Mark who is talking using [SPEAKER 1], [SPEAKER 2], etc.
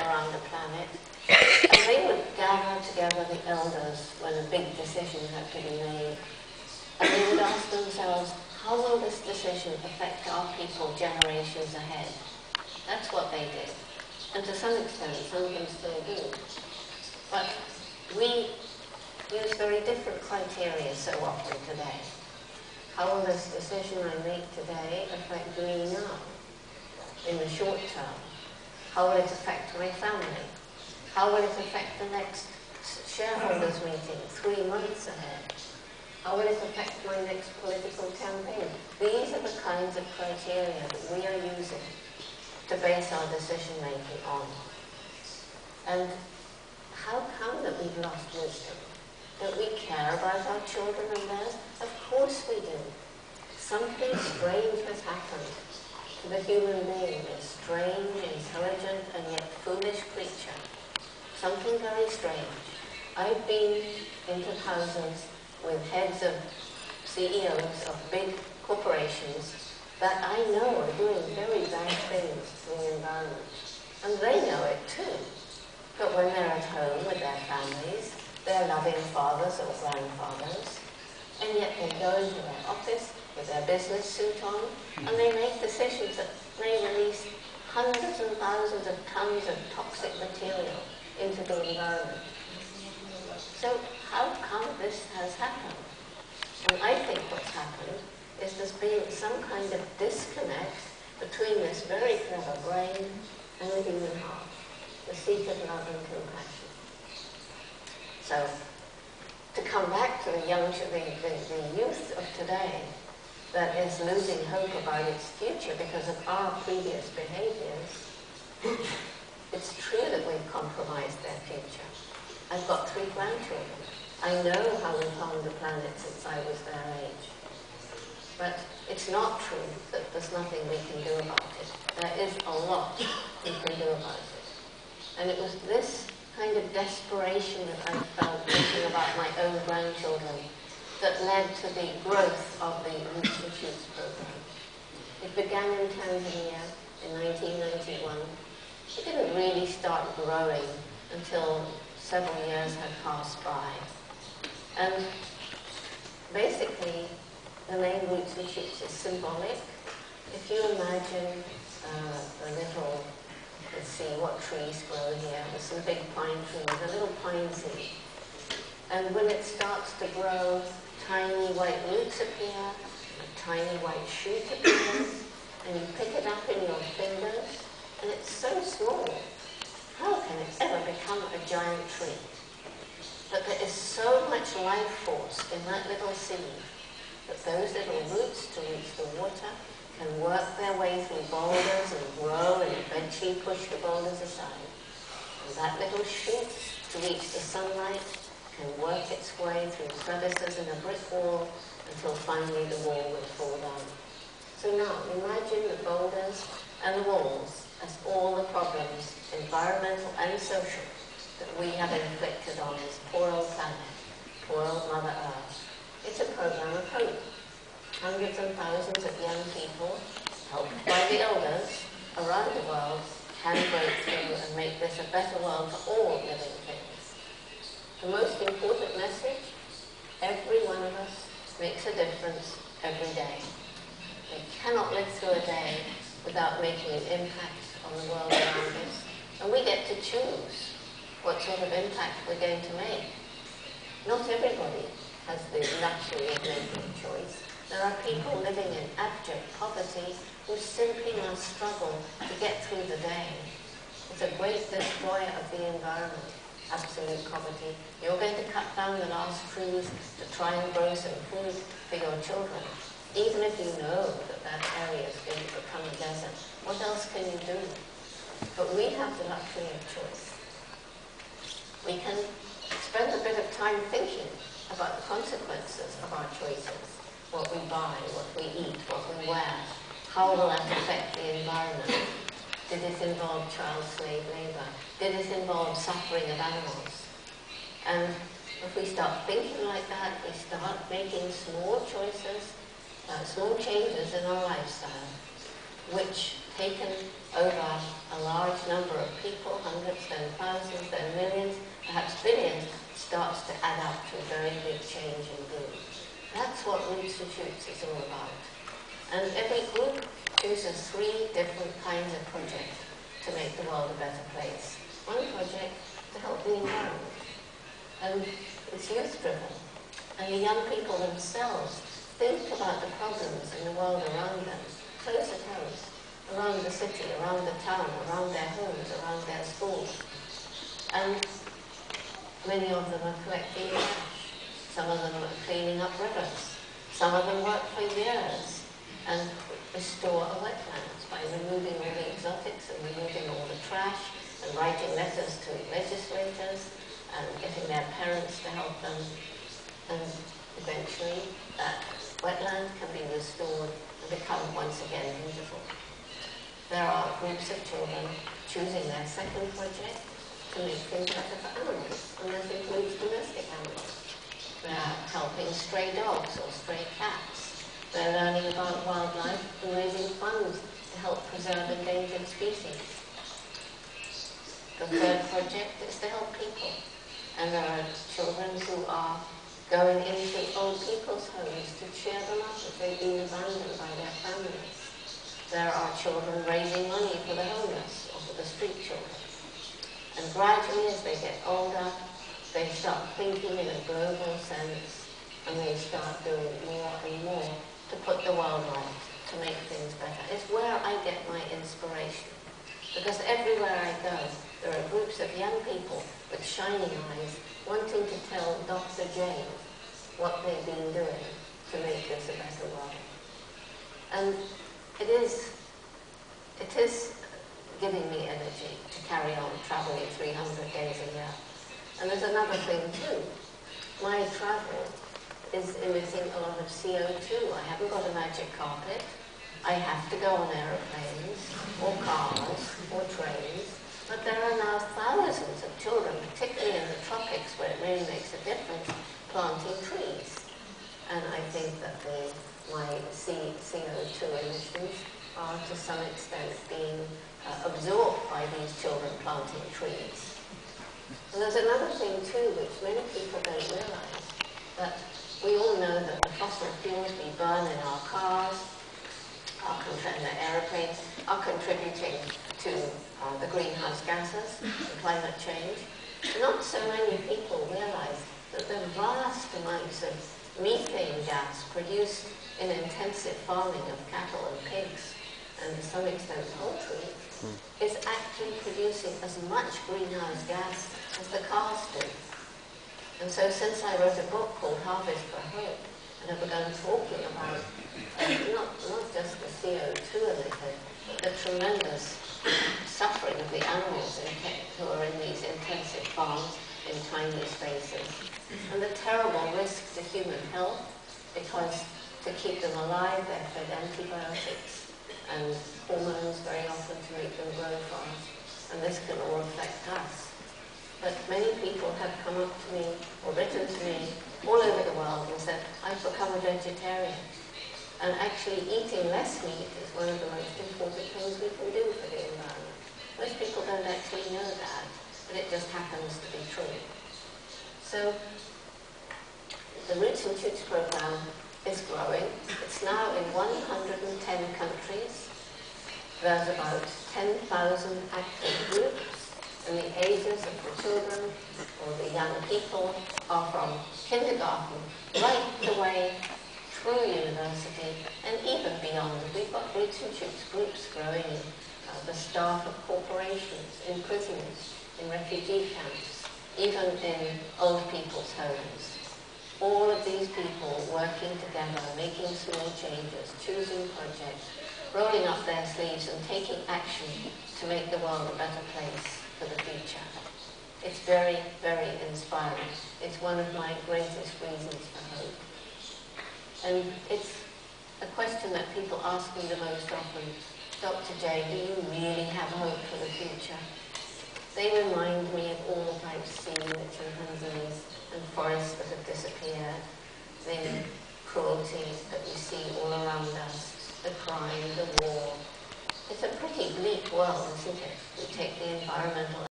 [SPEAKER 1] around the planet, and they would gather together the elders when a big decision had to be made, and they would ask themselves, how will this decision affect our people generations ahead? That's what they did. And to some extent, some of them still do. But we use very different criteria so often today. How will this decision I make today affect me now, in the short term? How will it affect my family? How will it affect the next shareholders meeting 3 months ahead? How will it affect my next political campaign? These are the kinds of criteria that we are using to base our decision making on. And how come that we've lost wisdom? Don't we care about our children and theirs? Of course we do. Something strange has happened to the human being, a strange, intelligent, and yet foolish creature. Something very strange. I've been into houses with heads of CEOs of big corporations that I know are doing very bad things to the environment. And they know it too. But when they're at home with their families, they're loving fathers or grandfathers, and yet they go into their office with their business suit on, and they make decisions that may release hundreds and thousands of tons of toxic material into the environment. So how come this has happened? And I think what's happened is there's been some kind of disconnect between this very clever brain and the human heart, the seat of love and compassion. So, to come back to the youth of today that is losing hope about its future because of our previous behaviors, it's true that we've compromised their future. I've got 3 grandchildren. I know how we've harmed the planet since I was their age. But it's not true that there's nothing we can do about it. There is a lot we can do about it. And it was this kind of desperation that I felt thinking about my own grandchildren that led to the growth of the Roots and Shoots program. It began in Tanzania in 1991. It didn't really start growing until several years had passed by. And basically, the name Roots and Shoots is symbolic. If you imagine a little, let's see what trees grow here. There's some big pine trees, a little pine seed. And when it starts to grow, tiny white roots appear, a tiny white shoot appears, and you pick it up in your fingers, and it's so small. How can it ever become a giant tree? But there is so much life force in that little seed that those little roots, to reach the water, can work their way through boulders and grow and eventually push the boulders aside. And that little shoot, to reach the sunlight, can work its way through crevices in a brick wall until finally the wall will fall down. So now, imagine the boulders and the walls as all the problems, environmental and social, that we have inflicted on this poor old planet, poor old Mother Earth. It's a program of hope. Hundreds and thousands of young people, helped by the elders around the world, can break through and make this a better world for all living things. The most important message, every one of us makes a difference every day. We cannot live through a day without making an impact on the world around us, and we get to choose what sort of impact we're going to make. Not everybody has the luxury of making a choice. There are people living in abject poverty who simply must struggle to get through the day. It's a great destroyer of the environment, absolute poverty. You're going to cut down the last trees to try and grow some food for your children. Even if you know that that area is going to become a desert, what else can you do? But we have the luxury of choice. We can spend a bit of time thinking about the consequences of our choices. What we buy, what we eat, what we wear. How will that affect the environment? Did it involve child slave labor? Did it involve suffering of animals? And if we start thinking like that, we start making small choices, small changes in our lifestyle, which taken over a large number of people, hundreds then thousands, then millions, perhaps billions, starts to add up to a very big change in bloom. That's what Roots and Shoots is all about. And every group chooses 3 different kinds of projects to make the world a better place. One project to help the environment. And it's youth-driven. And the young people themselves think about the problems in the world around them, close at home, around the city, around the town, around their homes, around their schools. And many of them are collecting trash. Some of them are cleaning up rivers. Some of them work for years and restore a wetlands by removing all the exotics and removing all the trash and writing letters to legislators and getting their parents to help them. And eventually that wetland can be restored and become once again beautiful. There are groups of children choosing their second project to make things better for animals, and this includes domestic animals. They're helping stray dogs or stray cats. They're learning about wildlife and raising funds to help preserve endangered species. The third project is to help people, and there are children who are going into old people's homes to cheer them up if they've been abandoned by their families. There are children raising money for the homeless or for the street children. And gradually, as they get older, they start thinking in a global sense, and they start doing more and more to put the world right, to make things better. It's where I get my inspiration. Because everywhere I go, there are groups of young people with shining eyes wanting to tell Dr. Jane what they've been doing to make this a better world. And it is giving me energy to carry on traveling 300 days a year. And there's another thing too. My travel is emitting a lot of CO2. I haven't got a magic carpet. I have to go on aeroplanes, or cars, or trains. But there are now thousands of children, particularly in the tropics where it really makes a difference, planting trees. And I think that my CO2 emissions are to some extent being absorbed by these children planting trees. And there's another thing too, which many people don't realize, that we all know that the fossil fuels we burn in our cars, and the aeroplanes, are contributing to the greenhouse gases and climate change. Not so many people realize that the vast amounts of methane gas produced in intensive farming of cattle and pigs, and to some extent poultry, is actually producing as much greenhouse gas as the cars do. And so since I wrote a book called Harvest for Hope, and I began talking about not just the CO2 emitted, but the tremendous suffering of the animals who are in these intensive farms in tiny spaces, and the terrible risk to human health, because to keep them alive they're fed antibiotics and hormones very often to make them grow fast, and this can all affect us. But many people have come up to me or written to me all over the world and said, I've become a vegetarian. And actually eating less meat is one of the most important things we can do for the environment. Most people don't actually know that, but it just happens to be true. So the Roots and Shoots program is growing. It's now in 110 countries. There's about 10,000 active groups, and the ages of the children or the young people are from kindergarten right the way through university and even beyond. We've got Roots and Shoots groups growing in the staff of corporations, in prisons, in refugee camps, even in old people's homes. All of these people working together, making small changes, choosing projects, rolling up their sleeves and taking action to make the world a better place for the future. It's very, very inspiring. It's one of my greatest reasons for hope. And it's a question that people ask me the most often, Dr. J, do you really have hope for the future? They remind me of all that I've seen, the chimpanzees and forests that have disappeared, the cruelty that we see all around us, the crime, the war. It's a pretty bleak world, isn't it? We take the environmental